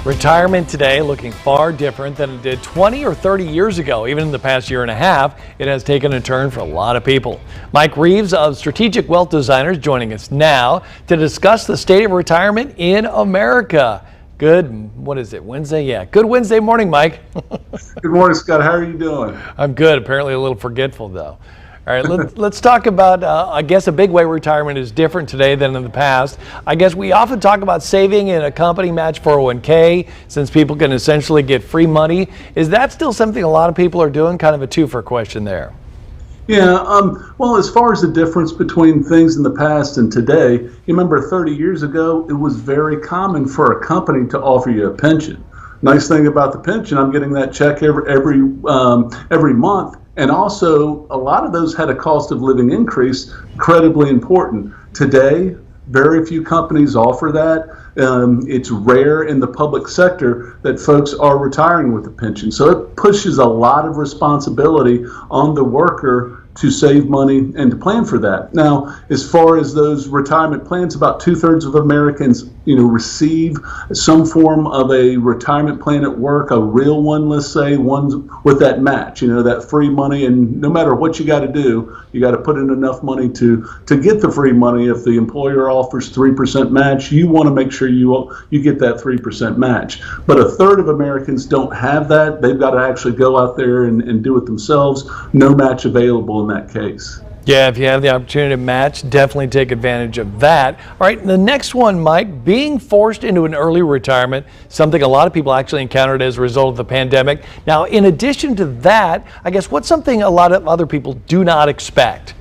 Retirement today looking far different than it did 20 or 30 years ago. Even in the past year and a half, it has taken a turn for a lot of people. Mike Reeves of Strategic Wealth Designers joining us now to discuss the state of retirement in America. What is it, Wednesday? Yeah, good Wednesday morning, Mike. Good morning, Scott. How are you doing? I'm good. Apparently a little forgetful, though. All right, let's talk about, I guess a big way retirement is different today than in the past. I guess we often talk about saving in a company match 401k since people can essentially get free money. Is that still something a lot of people are doing? Kind of a twofer question there. Yeah, well, as far as the difference between things in the past and today, you remember 30 years ago, it was very common for a company to offer you a pension. Nice thing about the pension, I'm getting that check every month. And also, a lot of those had a cost of living increase, incredibly important. Today, very few companies offer that. It's rare in the public sector that folks are retiring with a pension. So it pushes a lot of responsibility on the worker to save money and to plan for that. Now, as far as those retirement plans, about 2/3 of Americans, receive some form of a retirement plan at work, a real one, let's say, one with that match, that free money. And no matter what you got to do, you got to put in enough money to get the free money. If the employer offers 3% match, you want to make sure you get that 3% match. But 1/3 of Americans don't have that. They've got to actually go out there and do it themselves. No match available in that case. Yeah, if you have the opportunity to match, definitely take advantage of that. All right, the next one, Mike, being forced into an early retirement, something a lot of people actually encountered as a result of the pandemic. Now, in addition to that, I guess what's something a lot of other people do not expect?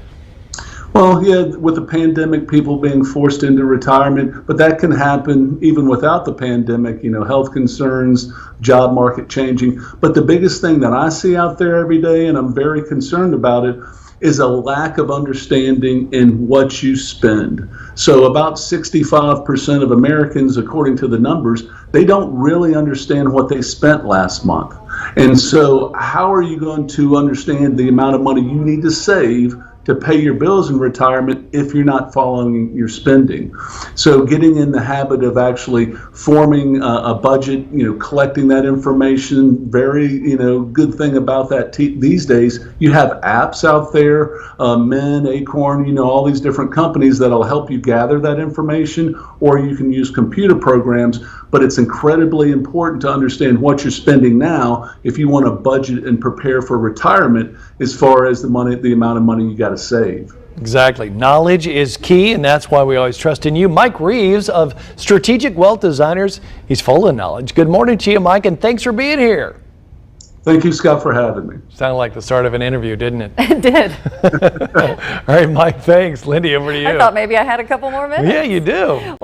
Well, yeah, with the pandemic, people being forced into retirement, but that can happen even without the pandemic, health concerns, job market changing. But the biggest thing that I see out there every day, and I'm very concerned about it, is a lack of understanding in what you spend. So about 65% of Americans, according to the numbers, they don't really understand what they spent last month. And so how are you going to understand the amount of money you need to save to pay your bills in retirement if you're not following your spending? So getting in the habit of actually forming a budget, collecting that information, very, good thing about that these days, you have apps out there, Mint, Acorn, all these different companies that'll help you gather that information, or you can use computer programs. But it's incredibly important to understand what you're spending now if you want to budget and prepare for retirement as far as the amount of money you got to save. Exactly. Knowledge is key, and that's why we always trust in you. Mike Reeves of Strategic Wealth Designers. He's full of knowledge. Good morning to you, Mike, and thanks for being here. Thank you, Scott, for having me. Sounded like the start of an interview, didn't it? It did. All right, Mike, thanks. Lindy, over to you. I thought maybe I had a couple more minutes. Yeah, you do.